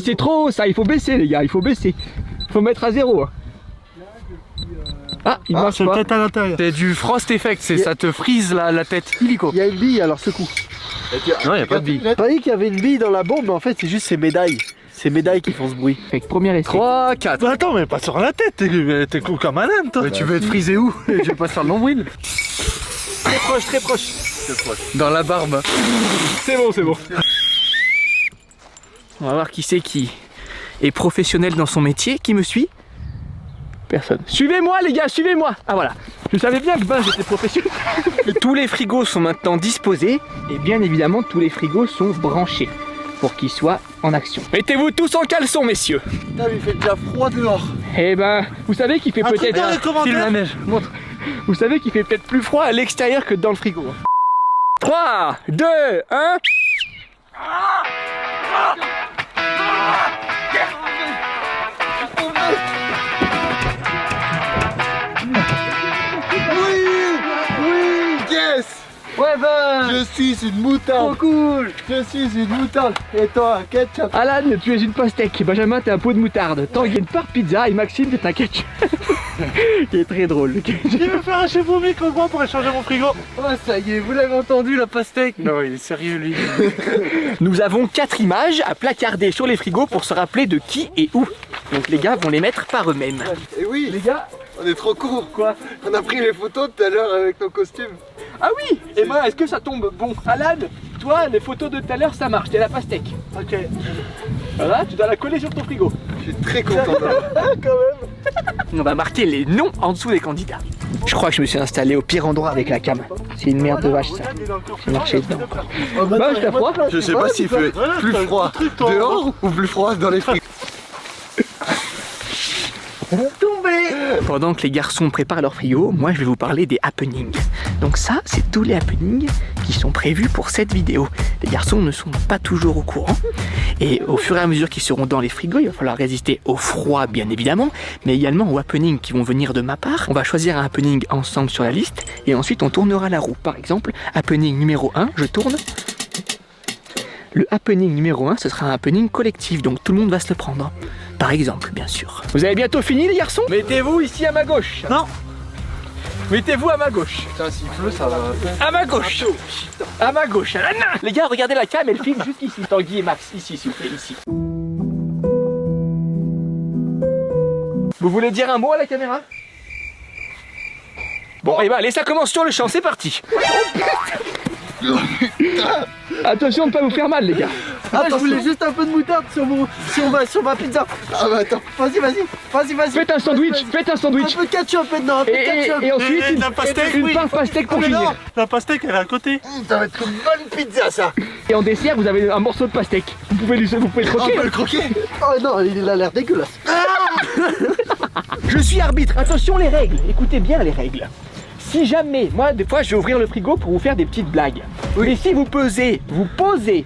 C'est trop haut ça, il faut baisser les gars, il faut baisser. Faut mettre à 0. Ah, il marche pas. Peut-être à l'intérieur. C'est du frost effect, ça te frise la tête. Illico. Il y a une bille, alors secoue. Non, il n'y a pas de bille. J'ai pas dit qu'il y avait une bille dans la bombe, mais en fait c'est juste ces médailles. Ces médailles qui font ce bruit. Fait que premier essai. 3, 4. Bah attends, mais pas sur la tête, t'es con comme un âne toi. Mais tu veux être frisé où? Je vais pas faire le nombril. Très proche, très proche. Dans la barbe. C'est bon, c'est bon. On va voir qui c'est qui est professionnel dans son métier. Qui me suit? Personne. Suivez-moi les gars, suivez-moi. Ah voilà. Je savais bien que ben j'étais professionnel. Tous les frigos sont maintenant disposés. Et bien évidemment, tous les frigos sont branchés. Pour qu'ils soient en action. Mettez-vous tous en caleçon, messieurs. Putain, il fait déjà froid dehors. Eh ben, vous savez qu'il fait Un truc peut-être... dans les commentaires. Filme la neige, montre. Vous savez qu'il fait peut-être plus froid à l'extérieur que dans le frigo. 3, 2, 1... Yes. Ouais ben... Je suis une moutarde. Trop cool. Je suis une moutarde. Et toi, un ketchup. Alan, tu es une pastèque. Benjamin, t'es un pot de moutarde. Tanguy, une part pizza. Et Maxime, t'es un ketchup. Qui est très drôle. Il veut faire un chevaux micro pour échanger mon frigo. Oh, ça y est, vous l'avez entendu, la pastèque? Non, il est sérieux, lui. Nous avons 4 images à placarder sur les frigos pour se rappeler de qui et où. Donc les gars vont les mettre par eux-mêmes. Et oui, Les gars, on est trop courts. quoi? On a pris les photos tout à l'heure avec nos costumes. Ah oui. Et ben, est-ce que ça tombe bon? Alan, toi, les photos de tout à l'heure, ça marche. T'es la pastèque. Ok. Voilà, tu dois la coller sur ton frigo. Je suis très content. Quand même. On va marquer les noms en dessous des candidats. Je crois que je me suis installé au pire endroit avec la cam. C'est une merde de vache ça. J'ai marché dedans. Bah, je t'ai froid. Je sais pas s'il fait plus froid dehors ou plus froid dans les frigos. Pendant que les garçons préparent leur frigo, moi je vais vous parler des happenings. Donc ça, c'est tous les happenings qui sont prévus pour cette vidéo. Les garçons ne sont pas toujours au courant. Et au fur et à mesure qu'ils seront dans les frigos, il va falloir résister au froid bien évidemment, mais également aux happenings qui vont venir de ma part. On va choisir un happening ensemble sur la liste et ensuite on tournera la roue. Par exemple, happening numéro 1, je tourne. Le happening numéro 1, ce sera un happening collectif, donc tout le monde va se le prendre. Par exemple, bien sûr. Vous avez bientôt fini les garçons? Mettez-vous ici à ma gauche. Non. Mettez-vous à ma gauche. Putain, s'il pleut, ça va. À ma gauche. À ma gauche. Les gars, regardez la cam, elle filme juste ici. Tanguy et Max, ici s'il vous plaît, ici. Vous voulez dire un mot à la caméra? Bon, et bah allez, ça commence sur le champ, c'est parti. Attention de ne pas vous faire mal les gars. Ah, je voulais juste un peu de moutarde sur ma pizza. Ah bah attends, vas-y. Faites un sandwich, faites un sandwich. Un peu de ketchup maintenant, un peu de ketchup. Et ensuite Et la pastèque, une part pastèque pour finir. La pastèque elle est à côté. Ça va être une bonne pizza ça. Et en dessert vous avez un morceau de pastèque. Vous pouvez le croquer. On peut le croquer. Oh non, il a l'air dégueulasse. Je suis arbitre, attention les règles. Écoutez bien les règles. Si jamais, moi des fois je vais ouvrir le frigo pour vous faire des petites blagues. Oui. Mais si vous posez. Si vous posez.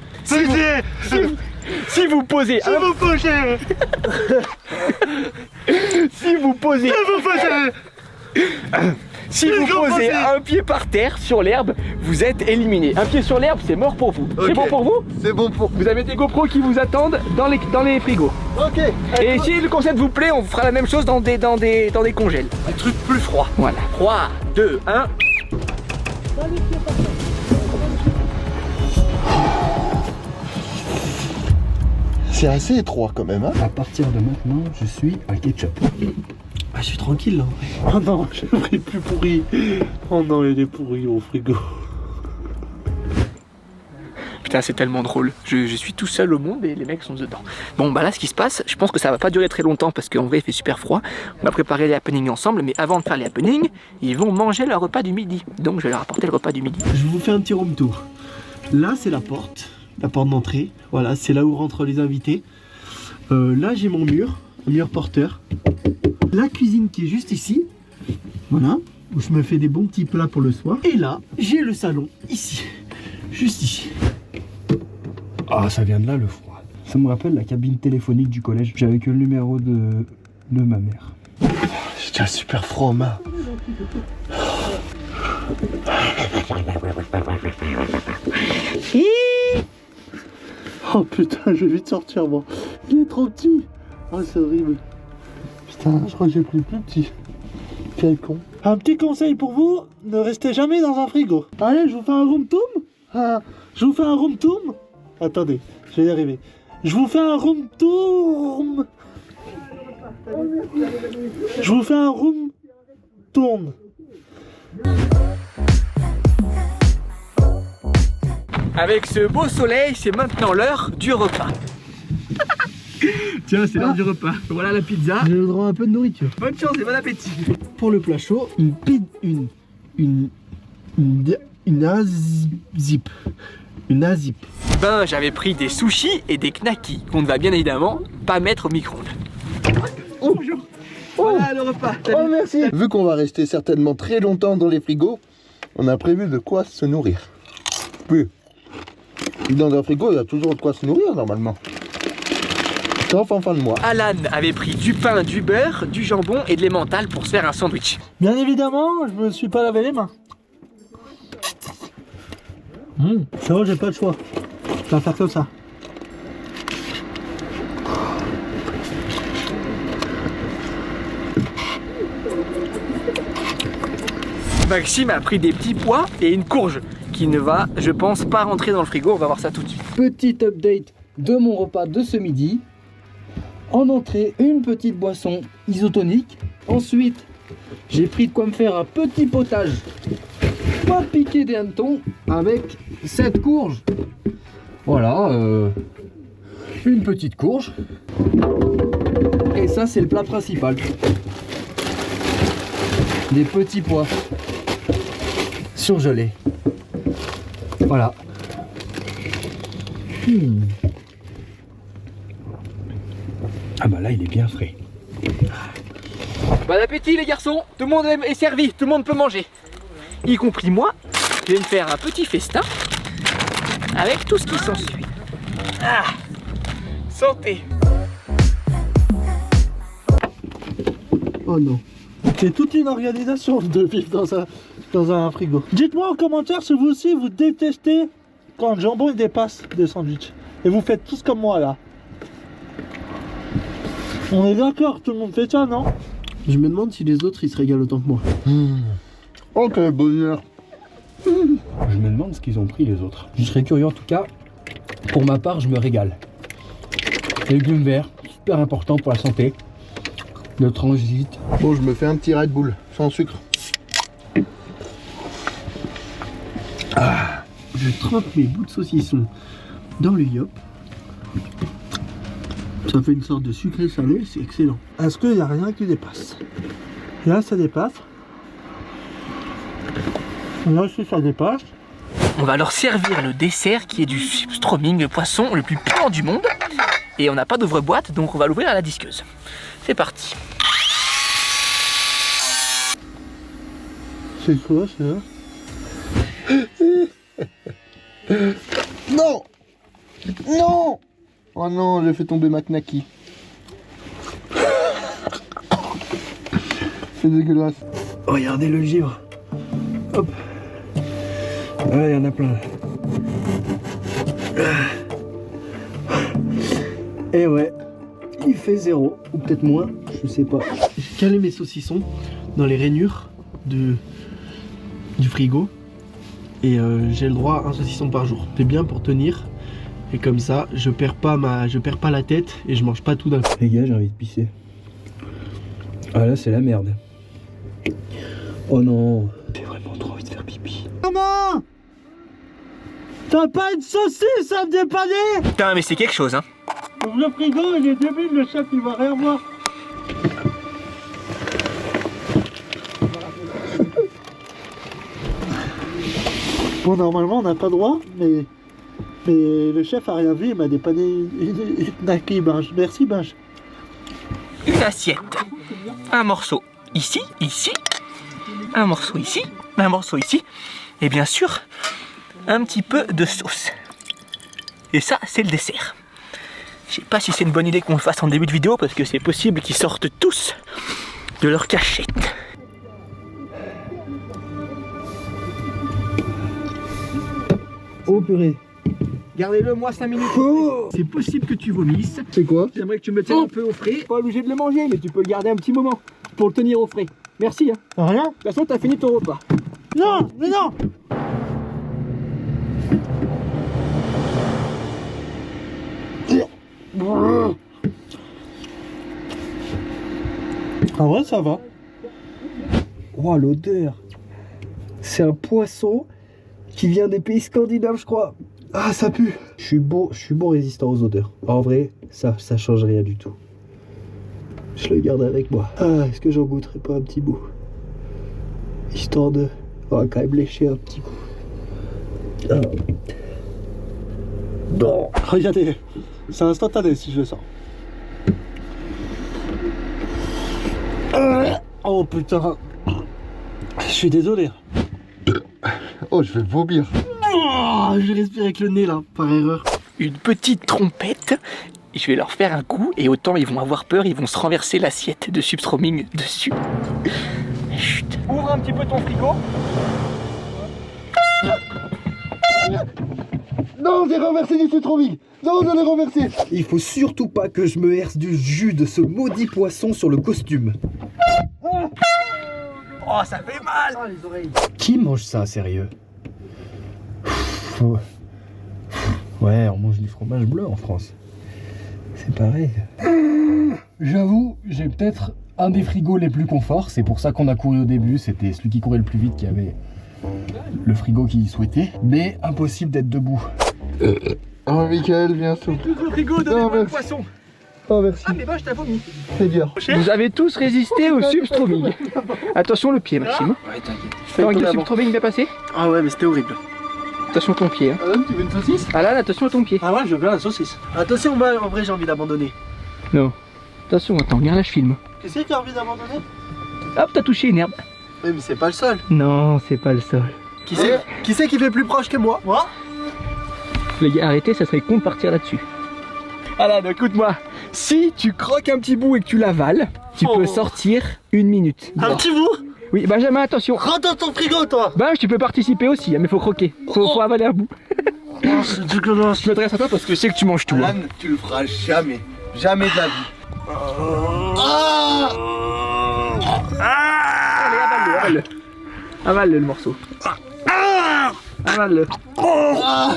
Si vous posez un pied par terre sur l'herbe, vous êtes éliminé. Un pied sur l'herbe, c'est mort pour vous. Okay. C'est bon pour vous? C'est bon pour vous. Avez des GoPros qui vous attendent dans les frigos. Ok. Et si le concept vous plaît, on fera la même chose dans des congèles. Un truc plus froid. Voilà. 3, 2, 1. C'est assez étroit quand même, hein. À partir de maintenant, je suis un ketchup. Ah, je suis tranquille là. Oh non, j'ai pris plus pourri. Oh non, il est pourri au frigo. Putain, c'est tellement drôle. Je suis tout seul au monde et les mecs sont dedans. Bon, bah là, ce qui se passe, je pense que ça va pas durer très longtemps parce qu'en vrai, il fait super froid. On va préparer les happenings ensemble, mais avant de faire les happenings, ils vont manger leur repas du midi. Donc, je vais leur apporter le repas du midi. Je vous fais un petit room tour. Là, c'est la porte d'entrée. Voilà, c'est là où rentrent les invités. Là, j'ai mon mur, un mur porteur. La cuisine qui est juste ici. Voilà, où je me fais des bons petits plats pour le soir. Et là, j'ai le salon ici, juste ici. Ah, ça vient de là le froid. Ça me rappelle la cabine téléphonique du collège. J'avais que le numéro de ma mère. J'ai déjà super froid en main. Oh putain, je vais vite sortir moi. Il est trop petit. Oh, c'est horrible. Putain, je crois que j'ai pris le plus petit. Quel con. Un petit conseil pour vous, ne restez jamais dans un frigo. Allez, je vous fais un room tour. Je vous fais un room tour. Attendez, je vais y arriver. Je vous fais un room tour. Je vous fais un room tour. Avec ce beau soleil, c'est maintenant l'heure du repas. Tiens, c'est l'heure du repas. Voilà la pizza. J'ai le droit à un peu de nourriture. Bonne chance et bon appétit. Pour le plat chaud, une azip. Une azip. Ben, j'avais pris des sushis et des knackis qu'on ne va bien évidemment pas mettre au micro-ondes. Oh, bonjour. Voilà le repas. Oh, merci. Vu qu'on va rester certainement très longtemps dans les frigos, on a prévu de quoi se nourrir. Oui. Dans un frigo, il y a toujours de quoi se nourrir normalement. Sauf en fin de mois. Alan avait pris du pain, du beurre, du jambon et de l'emmental pour se faire un sandwich. Bien évidemment, je me suis pas lavé les mains. C'est vrai, j'ai pas le choix. Je vais faire comme ça. Maxime a pris des petits pois et une courge qui ne va, je pense, pas rentrer dans le frigo. On va voir ça tout de suite. Petit update de mon repas de ce midi. En entrée, une petite boisson isotonique. Ensuite, j'ai pris de quoi me faire un petit potage. Pas piqué des hannetons avec cette courge. Voilà, une petite courge. Et ça, c'est le plat principal. Des petits pois surgelés. Voilà. Ah bah là, il est bien frais. Bon appétit les garçons, tout le monde est servi, tout le monde peut manger. Y compris moi, je vais me faire un petit festin avec tout ce qui s'ensuit. Ah, santé. Oh non. C'est toute une organisation de vivre dans un frigo. Dites-moi en commentaire si vous aussi vous détestez quand le jambon il dépasse des sandwichs. Et vous faites tous comme moi là. On est d'accord, tout le monde fait ça, non? Je me demande si les autres ils se régalent autant que moi. Oh quel bonheur. Je me demande ce qu'ils ont pris les autres. Je serais curieux en tout cas. Pour ma part, je me régale. Légumes verts, super important pour la santé. Le transit. Bon, je me fais un petit Red Bull, sans sucre. Je trempe mes bouts de saucisson dans le yop. Ça fait une sorte de sucré salé, c'est excellent. Est-ce qu'il n'y a rien qui dépasse? Là, ça dépasse. Là aussi, ça dépasse. On va leur servir le dessert qui est du stroming, le poisson le plus puant du monde. Et on n'a pas d'ouvre-boîte, donc on va l'ouvrir à la disqueuse. C'est parti. C'est quoi ça? Non. Non. Oh non, j'ai fait tomber ma knacki. C'est dégueulasse. Regardez le livre. Hop. Ah, il y en a plein. Et ouais, il fait 0, ou peut-être moins, je sais pas. J'ai calé mes saucissons dans les rainures du frigo. Et j'ai le droit à un saucisson par jour. C'est bien pour tenir. Et comme ça, je perds pas la tête et je mange pas tout d'un coup. Les gars, j'ai envie de pisser. Ah là, c'est la merde. Oh non. J'ai vraiment trop envie de faire pipi. Maman! T'as pas une saucisse à me dépanner? Putain, mais c'est quelque chose, hein. Ouvre le frigo, il est débile, le chef, il va rien voir. Bon, normalement, on n'a pas droit, mais le chef a rien vu, il m'a dépanné une knacki, Binge. Merci, Binge. Une assiette, un morceau ici, ici, un morceau ici, un morceau ici, et bien sûr, un petit peu de sauce. Et ça, c'est le dessert. Je sais pas si c'est une bonne idée qu'on le fasse en début de vidéo, parce que c'est possible qu'ils sortent tous de leur cachette. Oh purée. Gardez-le moi 5 minutes. C'est possible que tu vomisses. C'est quoi? J'aimerais que tu me le tiennes un peu au frais. Pas obligé de le manger, mais tu peux le garder un petit moment pour le tenir au frais. Merci. Hein. Rien? De toute façon, t'as fini ton repas. Non, mais non! En vrai, ça va. Oh, l'odeur. C'est un poisson qui vient des pays scandinaves, je crois. Ah, ça pue. Je suis bon résistant aux odeurs. En vrai, ça change rien du tout. Je le garde avec moi. Ah, est-ce que j'en goûterai pas un petit bout? Histoire de... On va quand même lécher un petit coup. Ah. Non. Regardez, c'est instantané si je le sens. Oh putain. Je suis désolé. Oh, je vais vomir. Oh, je respire avec le nez là, par erreur. Une petite trompette. Je vais leur faire un coup et autant ils vont avoir peur, ils vont se renverser l'assiette de substroming dessus. Chut. Ouvre un petit peu ton frigo. Non, j'ai renversé du substroming. Non, je l'ai renversé. Il faut surtout pas que je me herse du jus de ce maudit poisson sur le costume. Oh, ça fait mal. Ah, les oreilles. Qui mange ça, sérieux? Ouais, on mange du fromage bleu en France. C'est pareil. J'avoue, j'ai peut-être un des frigos les plus conforts. C'est pour ça qu'on a couru au début. C'était celui qui courait le plus vite qui avait le frigo qu'il souhaitait. Mais impossible d'être debout. Oh, Michael, viens sous. Tout le frigo, Non, donnez-moi le merci. poisson. Oh, merci. Ah, mais bah, je t'ai vomi. C'est bien. Vous avez tous résisté au substroming. Attention le pied, Maxime. Ouais, t'inquiète. Tanguy, le substroming bien passé? Ah ouais, mais c'était horrible. Attention ton pied. Hein. Alan, tu veux une saucisse? Alan, attention à ton pied. Ah ouais, je veux bien la saucisse. Attention, moi, en vrai, j'ai envie d'abandonner. Non. Attention, attends, regarde là, je filme. Qui c'est qui a envie d'abandonner? Hop, t'as touché une herbe. Oui, mais c'est pas le seul. Non, c'est pas le sol. Qui c'est qui fait plus proche que moi? Moi? Les gars, arrêtez, ça serait con de partir là-dessus. Alan, écoute-moi. Si tu croques un petit bout et que tu l'avales, tu peux sortir 1 minute. Un petit bout? Oui, Benjamin, attention. Rentre dans ton frigo, toi! Ben, tu peux participer aussi, hein, mais faut croquer. Faut avaler un bout. Oh, c'est dégueulasse. Je m'adresse à toi parce que je sais que tu manges tout. Hein. Alan, tu le feras jamais. Jamais de la vie. Allez, avale-le. Avale-le, le morceau. Avale-le. Ah,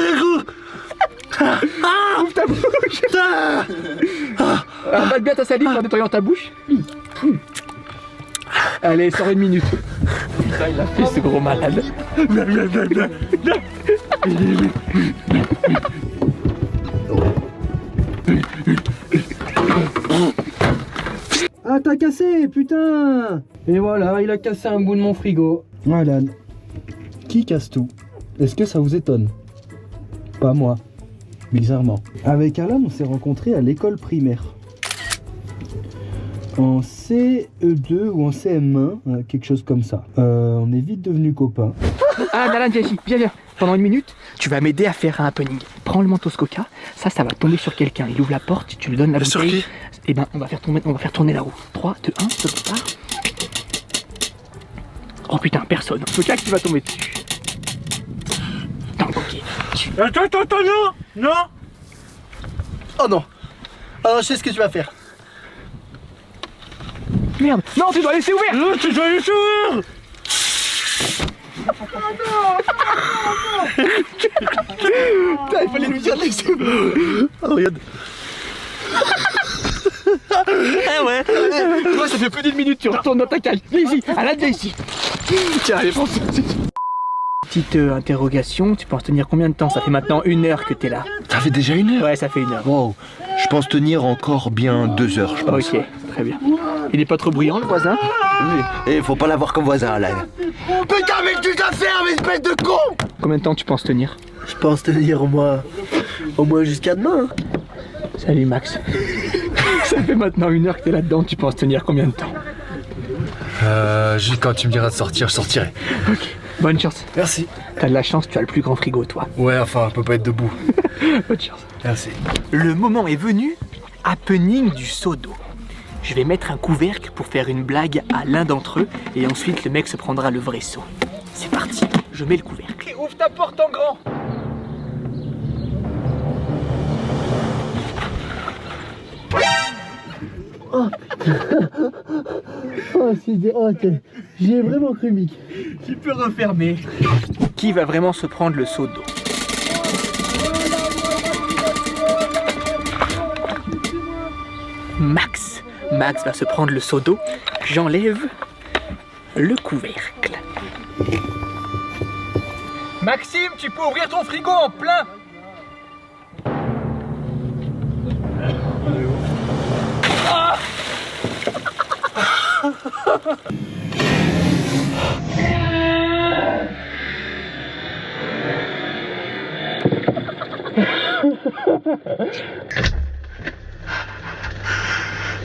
le goût! Ouvre ta bouche. Avale bien ta salive en nettoyant ta bouche. Allez, sors 1 minute. Putain, il a fait ce gros malade. Ah, t'as cassé, putain! Et voilà, il a cassé un bout de mon frigo. Alan, qui casse tout? Est-ce que ça vous étonne? Pas moi, bizarrement. Avec Alan, on s'est rencontrés à l'école primaire. En CE2 ou en CM1, quelque chose comme ça. On est vite devenus copains. Ah, Alan, viens ici, viens. Pendant 1 minute, tu vas m'aider à faire un happening. Prends le manteau Coca, ça va tomber sur quelqu'un. Il ouvre la porte, tu lui donnes la Sur bouteille. qui? Et ben, on va faire tourner la roue. 3, 2, 1, top départ. Oh putain, personne. Coca qui va tomber dessus. Ok. Attends, non! Non! Oh non! Alors, je sais ce que tu vas faire. Merde. Non, tu dois laisser ouvert. Non, tu dois les ouvrir! Putain, il fallait lui dire de laisser ouvrir. Oh, regarde. Eh ouais! Toi, ça fait plus d'1 minute, tu retournes dans ta cage. Viens ici, Alan, viens ici. Tiens, allez, pense. Petite interrogation, tu penses tenir combien de temps? Ça fait maintenant 1 heure que t'es là. Ça fait déjà 1 heure. Ouais, ça fait 1 heure. Wow. Je pense tenir encore bien 2 heures, je pense. Ok, très bien. Il est pas trop bruyant, le voisin? Oui. Et faut pas l'avoir comme voisin, Alan. Putain, mais tu dois faire, espèce de con! Combien de temps tu penses tenir? Je pense tenir au moins jusqu'à demain. Hein. Salut Max. Ça fait maintenant 1 heure que t'es là-dedans, tu penses tenir combien de temps? Juste quand tu me diras de sortir, je sortirai. Ok, bonne chance. Merci. T'as de la chance, tu as le plus grand frigo, toi. Ouais, enfin, on peut pas être debout. Bonne chance. Merci. Le moment est venu, happening du seau d'eau. Je vais mettre un couvercle pour faire une blague à l'un d'entre eux et ensuite le mec se prendra le vrai seau. C'est parti. je mets le couvercle. Ouvre ta porte en grand. Oh, j'y ai vraiment cru, Mick. Tu peux refermer. Qui va vraiment se prendre le seau d'eau? Max. Max va se prendre le seau d'eau. J'enlève le couvercle. Maxime, tu peux ouvrir ton frigo en plein. Ah!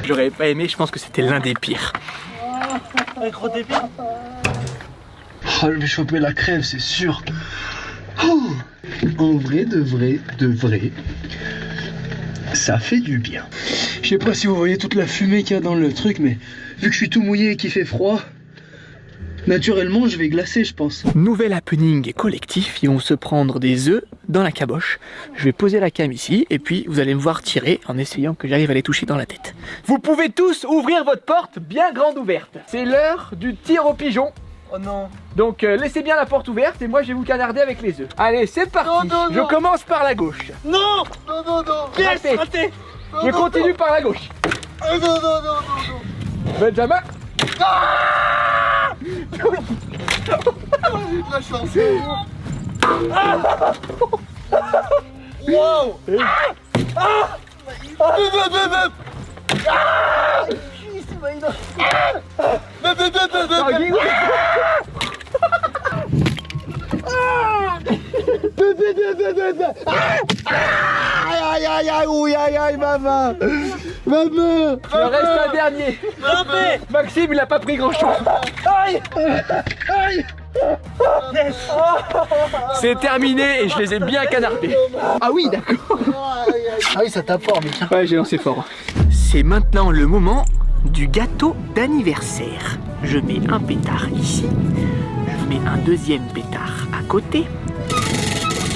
J'aurais pas aimé, je pense que c'était l'un des pires. Oh, je vais choper la crève, c'est sûr. Oh, en vrai, de vrai, ça fait du bien. Je sais pas si vous voyez toute la fumée qu'il y a dans le truc, mais vu que je suis tout mouillé et qu'il fait froid, naturellement, je vais glacer, je pense. Nouvel happening collectif, ils vont se prendre des œufs dans la caboche. Je vais poser la cam ici et puis vous allez me voir tirer en essayant que j'arrive à les toucher dans la tête. Vous pouvez tous ouvrir votre porte bien grande ouverte. C'est l'heure du tir au pigeon. Oh non. Donc laissez bien la porte ouverte et moi je vais vous canarder avec les œufs. Allez, c'est parti. Je commence par la gauche. Non. Yes, raté. Je continue par la gauche. Benjamin. La chance. Wow. Aïe, ma main. Il en reste un dernier. Maxime, il a pas pris grand chose. Aïe. C'est terminé et je les ai bien canardés. Ah oui, d'accord. Ah oui, ça tape fort, mec. Ouais, j'ai lancé fort. C'est maintenant le moment du gâteau d'anniversaire. Je mets un pétard ici. Je mets un deuxième pétard à côté.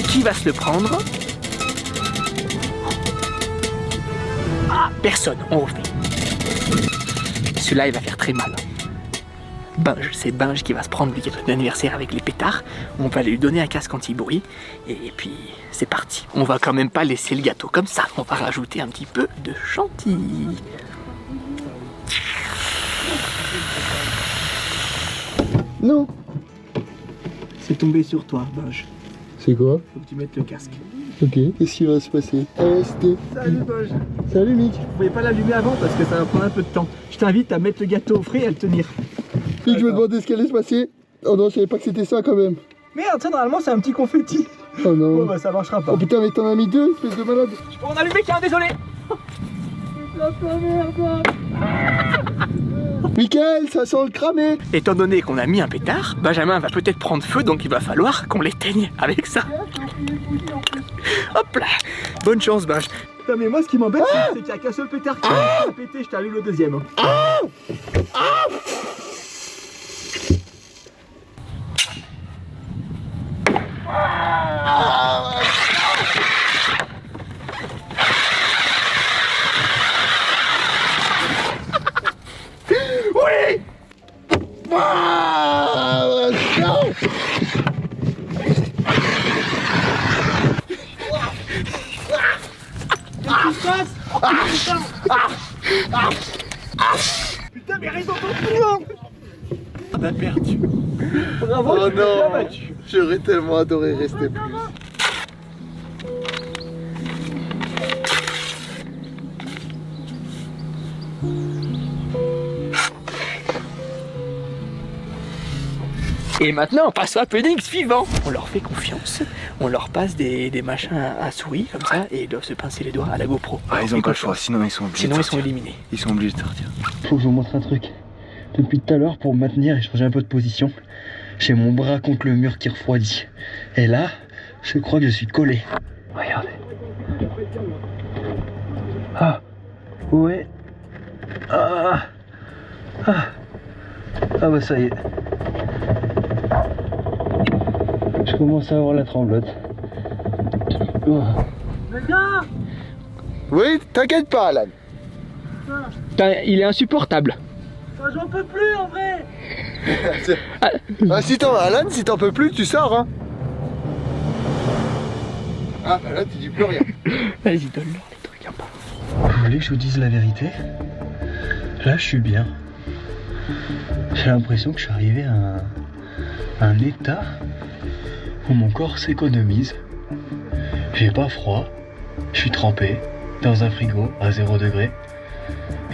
Qui va se le prendre? Ah, personne, on refait. Celui-là, il va faire très mal. Binge, c'est Binge qui va se prendre le gâteau d'anniversaire avec les pétards. On va lui donner un casque anti-bruit. Et puis, c'est parti. On va quand même pas laisser le gâteau comme ça. On va rajouter un petit peu de chantilly. Non. C'est tombé sur toi, Binge. C'est quoi? Faut que tu mettes le casque. Ok. Qu'est-ce qui va se passer? AST. Salut, Binge. Salut, Mick. Vous pouvez pas l'allumer avant parce que ça va prendre un peu de temps. Je t'invite à mettre le gâteau au frais et à le tenir. Mick, je me demandais ce qui allait se passer. Oh non, je savais pas que c'était ça quand même. Merde, ça normalement c'est un petit confetti. Oh non. Bon bah ça marchera pas. Oh putain, mais t'en as mis deux, espèce de malade. Je peux en allumer qu'un, désolé. Michael, ça sent le cramé. Étant donné qu'on a mis un pétard, Benjamin va peut-être prendre feu, donc il va falloir qu'on l'éteigne avec ça. Hop là. Bonne chance, Benj. Putain, mais moi ce qui m'embête c'est qu'il n'y a qu'un seul pétard qui a pété, je t'allume le deuxième. Oui. Non. Putain, mais reste dans ton trou. On a perdu. Bravo, Oh tu m'as bien non. battu. J'aurais tellement adoré rester plus. Et maintenant, on passe au happening suivant. On leur fait confiance, on leur passe des machins à souris comme ça et ils doivent se pincer les doigts à la GoPro. Ah, ils ont pas le choix, sinon ils sont obligés Sinon de ils sont sortir. éliminés. Ils sont obligés de sortir. Faut que je vous montre un truc. Depuis tout à l'heure, pour me maintenir et changer un peu de position, j'ai mon bras contre le mur qui refroidit. Et là, je crois que je suis collé. Regardez. Ah, ouais. Ah, ah bah ça y est. commence à avoir la tremblote. Oh. Oui, t'inquiète pas, Alan. Putain, il est insupportable. J'en peux plus en vrai. Ah, Alan, si t'en peux plus, tu sors, hein. Ah, bah là, tu dis plus rien. Vas-y, donne-leur les trucs un peu. Vous voulez que je vous dise la vérité? Là, je suis bien. J'ai l'impression que je suis arrivé à un état où mon corps s'économise. J'ai pas froid. Je suis trempé dans un frigo à 0 degré.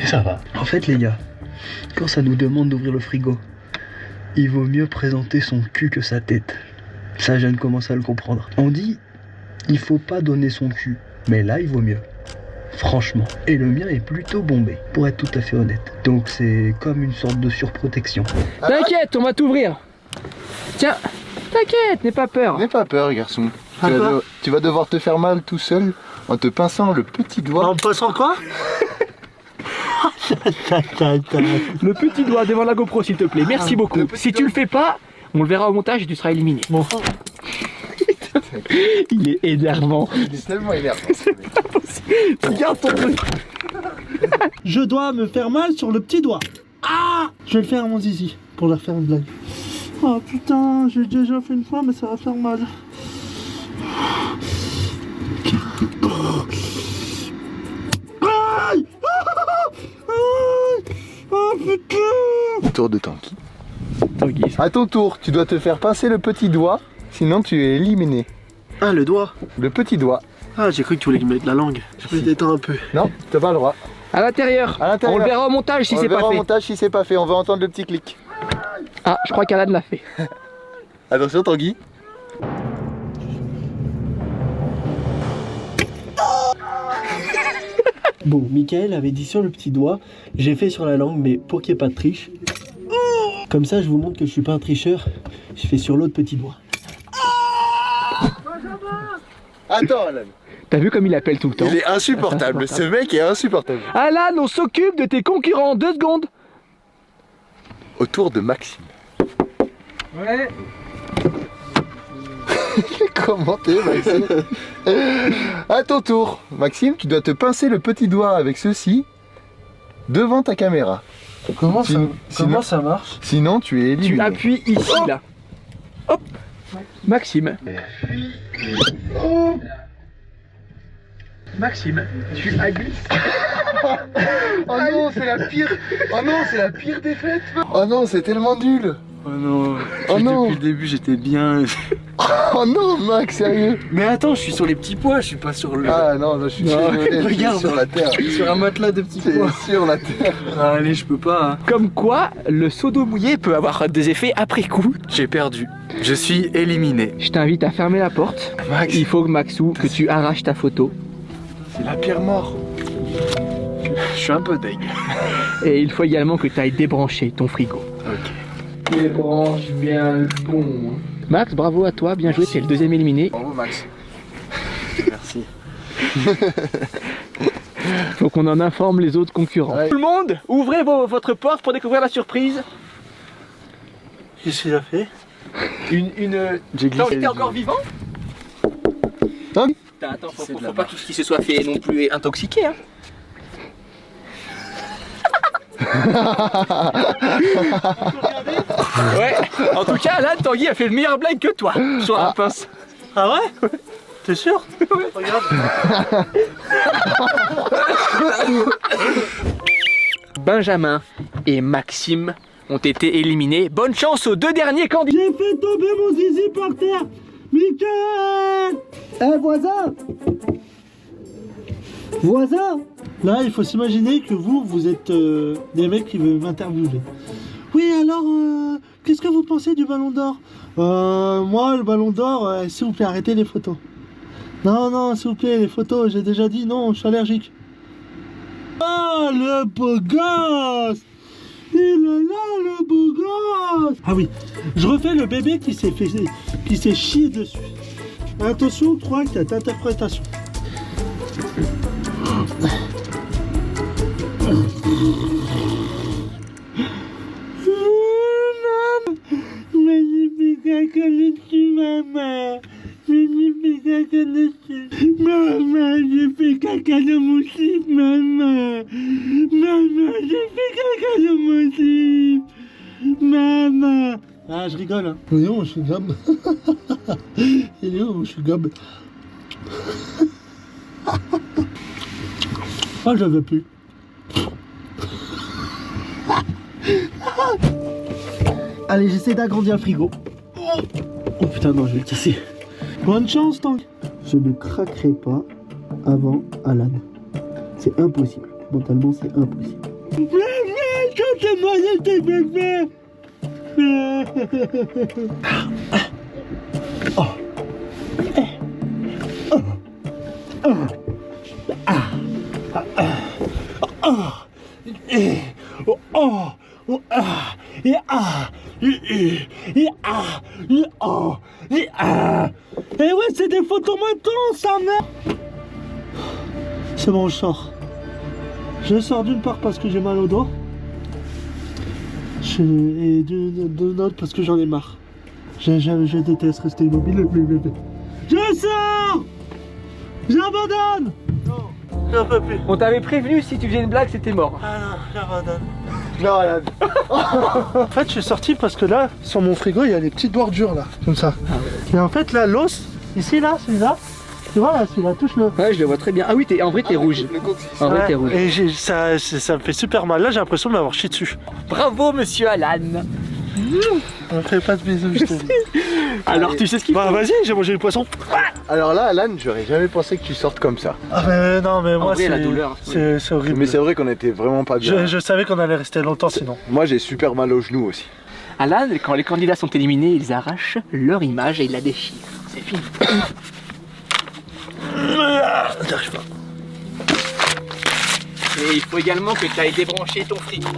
Et ça va. En fait, les gars, quand ça nous demande d'ouvrir le frigo, il vaut mieux présenter son cul que sa tête. Ça, je viens de commencer à le comprendre. On dit, il faut pas donner son cul. Mais là, il vaut mieux. Franchement. Et le mien est plutôt bombé, pour être tout à fait honnête. Donc c'est comme une sorte de surprotection. T'inquiète, on va t'ouvrir. Tiens, t'inquiète, n'aie pas peur. N'aie pas peur, garçon. Tu vas devoir te faire mal tout seul en te pinçant le petit doigt. En passant quoi? Le petit doigt devant la GoPro, s'il te plaît. Merci beaucoup. Si tu le fais pas, on le verra au montage et tu seras éliminé. Bon. Il est énervant. Il est tellement énervant. Regarde ton truc. Je dois me faire mal sur le petit doigt. Ah! Je vais le faire à mon zizi pour leur faire une blague. Oh putain, j'ai déjà fait une fois mais ça va faire mal. Aïe! Oh putain! Tour de Tanguy. Tanguy. À ton tour, tu dois te faire pincer le petit doigt, sinon tu es éliminé. Ah, le doigt. Le petit doigt. Ah, j'ai cru que tu voulais mettre la langue. Je me détends un peu. Non, t'as pas le droit. À l'intérieur. À l'intérieur. On le verra au montage si On c'est verra pas au fait. montage si c'est pas fait, on va entendre le petit clic. Ah, je crois qu'Alan l'a fait. Attention Tanguy. Bon, Michael avait dit sur le petit doigt, j'ai fait sur la langue, mais pour qu'il n'y ait pas de triche. Comme ça, je vous montre que je suis pas un tricheur. Je fais sur l'autre petit doigt. Attends Alan. T'as vu comme il appelle tout le temps? Il est insupportable, ce mec est insupportable. Alan, on s'occupe de tes concurrents, 2 secondes. Autour de Maxime. Ouais. Comment t'es Maxime? À ton tour, Maxime, tu dois te pincer le petit doigt avec ceci devant ta caméra. Comment ça marche? Sinon tu es éliminé. Tu appuies ici, là. Hop. Maxime. Maxime, tu aglisses. Oh non, c'est la pire. Oh non, c'est la pire défaite. Oh non, c'est tellement nul. Oh non. Oh non. Depuis le début, j'étais bien. Oh non, Max, sérieux. Mais attends, je suis sur les petits pois, je suis pas sur le. Ah non, je suis désolé, je suis Regarde. sur la terre. Sur un matelas de petits pois. C'est sur la terre. Ah, allez, je peux pas. Hein. Comme quoi, le seau d'eau mouillée peut avoir des effets après coup. J'ai perdu. Je suis éliminé. Je t'invite à fermer la porte. Max, Il faut que Maxou, que tu arraches ta photo. c'est la pire mort. Je suis un peu deg. Et il faut également que tu ailles débrancher ton frigo. Ok. Débranche bien le bon. Max, bravo à toi, bien joué, c'est le 2e éliminé. Bravo Max. Merci. Faut qu'on en informe les autres concurrents. Ouais. Tout le monde, ouvrez votre porte pour découvrir la surprise. Qu'est-ce qu'il a fait? J'ai T'as glissé. été encore vivant? Hein? Attends, faut pas tout ce qui se soit fait non plus intoxiqué, hein. Ouais, en tout cas, là, Tanguy a fait le meilleur blague que toi sur la pince. Ah ouais? T'es sûr? Regarde. Benjamin et Maxime ont été éliminés. Bonne chance aux 2 derniers candidats. J'ai fait tomber mon zizi par terre. Michael! Eh voisin! Voisin! Là, il faut s'imaginer que vous êtes des mecs qui veulent m'interviewer. Oui, alors, qu'est-ce que vous pensez du Ballon d'Or? Moi, le Ballon d'Or, s'il vous plaît, arrêtez les photos. Non, s'il vous plaît, les photos, j'ai déjà dit non, je suis allergique. Ah, le beau gosse! Il est là, le beau gosse! Ah oui, je refais le bébé qui s'est chié dessus. Attention, 3, 4, interprétation. Magnifique, que tu ma mère. fait caca dans mon slip, maman. Maman, j'ai fait caca dans mon slip. Maman. Ah, je rigole, hein. Oui, non, je suis gobe. Il est où, je suis gobe. Ah, je veux plus. Allez, j'essaie d'agrandir le frigo. Oh putain, non, je vais le casser. Bonne chance, Tank. Je ne craquerai pas avant Alan. C'est impossible. Mentalement, c'est impossible. Chantez-moi de tes bébés. Oh. Et ouais, c'est des photos maintenant, ça merde. C'est bon, je sors. Je sors d'une part parce que j'ai mal au dos. Et d'une autre parce que j'en ai marre. Je déteste rester immobile. Je sors. J'abandonne. Non, j'en peux plus. On t'avait prévenu, si tu faisais une blague, c'était mort. Ah non, j'abandonne. Non, Alan. En fait, je suis sorti parce que là, sur mon frigo, il y a des petites bordures là, comme ça. Et en fait, là, l'os, ici, là, celui-là, tu vois, là, celui-là, touche-le. Ouais, je le vois très bien. Ah oui, en vrai, t'es rouge. En vrai, t'es rouge. Et ça me fait super mal. Là, j'ai l'impression de m'avoir chié dessus. Bravo, monsieur Alan. On fait pas de bisous, je te dis. Alors, tu sais ce qu'il faut. Bah, vas-y, j'ai mangé le poisson. Alors là, Alan, j'aurais jamais pensé que tu sortes comme ça. Ah, mais non, mais moi, vrai, la douleur, c'est horrible. Mais c'est vrai qu'on était vraiment pas bien. Je savais qu'on allait rester longtemps sinon. Moi, j'ai super mal aux genoux aussi. Alan, quand les candidats sont éliminés, ils arrachent leur image et ils la déchirent. C'est fini. J'arrive pas. Et il faut également que tu ailles débrancher ton frigo.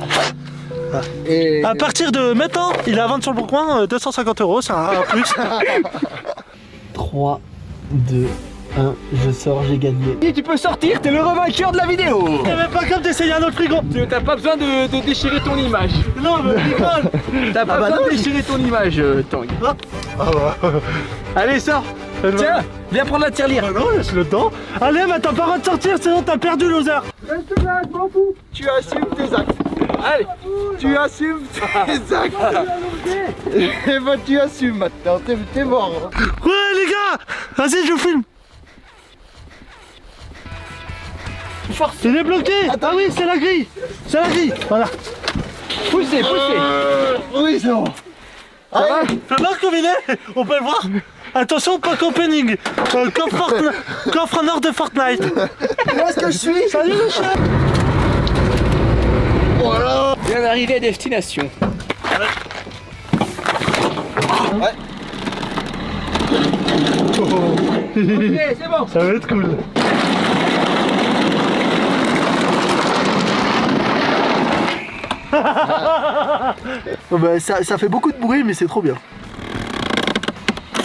Et... À partir de maintenant, il est à vendre sur le bon coin, 250 €, c'est un plus. 3, 2, 1, je sors, j'ai gagné. Et tu peux sortir, t'es le revainqueur de la vidéo. Il avait pas comme d'essayer un autre frigo. Tu n'as pas besoin de déchirer ton image. Non, mais rigole. T'as pas besoin de déchirer ton image, Tanguy. Allez, sors. Tiens, viens prendre la tirelire. Ah non, laisse-le dedans. Allez, mais t'as pas le droit de sortir, sinon t'as perdu, loser. Tu assumes tes actes. Allez. Tu assumes tes actes. Et bah, tu assumes maintenant, t'es mort. Ouais, les gars, vas-y, je vous filme. Force. Il est bloqué. Ah oui, c'est la grille. C'est la grille. Voilà. Poussez, poussez. Oui, c'est bon. Ça va? Fais voir comme il est. On peut le voir. Attention, pas opening. Coffre en or de Fortnite. Où est-ce que je suis? Salut le chat. Voilà. Bien arrivé à destination. Ouais. Ok, c'est bon. Ça va être cool. Oh bah, ça fait beaucoup de bruit, mais c'est trop bien.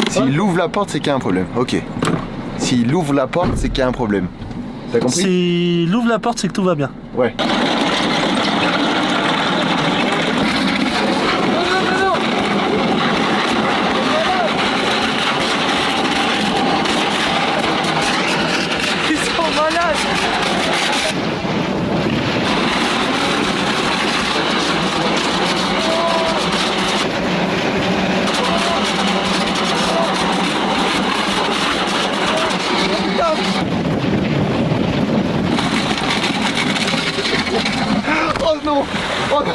S'il ouvre la porte, c'est qu'il y a un problème. Ok. S'il ouvre la porte, c'est qu'il y a un problème. T'as compris? S'il ouvre la porte, c'est que tout va bien. Ouais. Ils sont malades. Oh non! Oh non!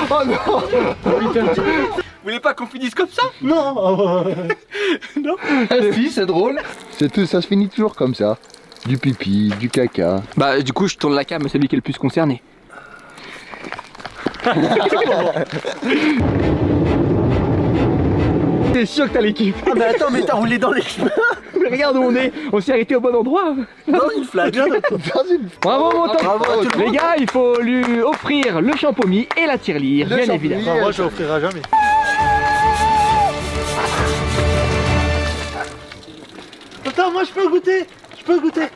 Oh non! Vous voulez pas qu'on finisse comme ça? Non. Non. Ah si, c'est drôle. C'est tout, ça se finit toujours comme ça. Du pipi, du caca. Bah du coup je tourne la cam à celui qui est le plus concerné. T'es sûr que t'as l'équipe? Ah mais attends, mais t'as roulé dans les cheveux. Mais regarde où on est, on s'est arrêté au bon endroit. Dans une flaque. Bravo mon Tanguy. Bravo à tout le Les monde. gars, il faut lui offrir le champomis et la tirelire, Le bien champomis. évidemment. Moi, je l'offrirai jamais. Attends, moi je peux goûter. Je peux goûter.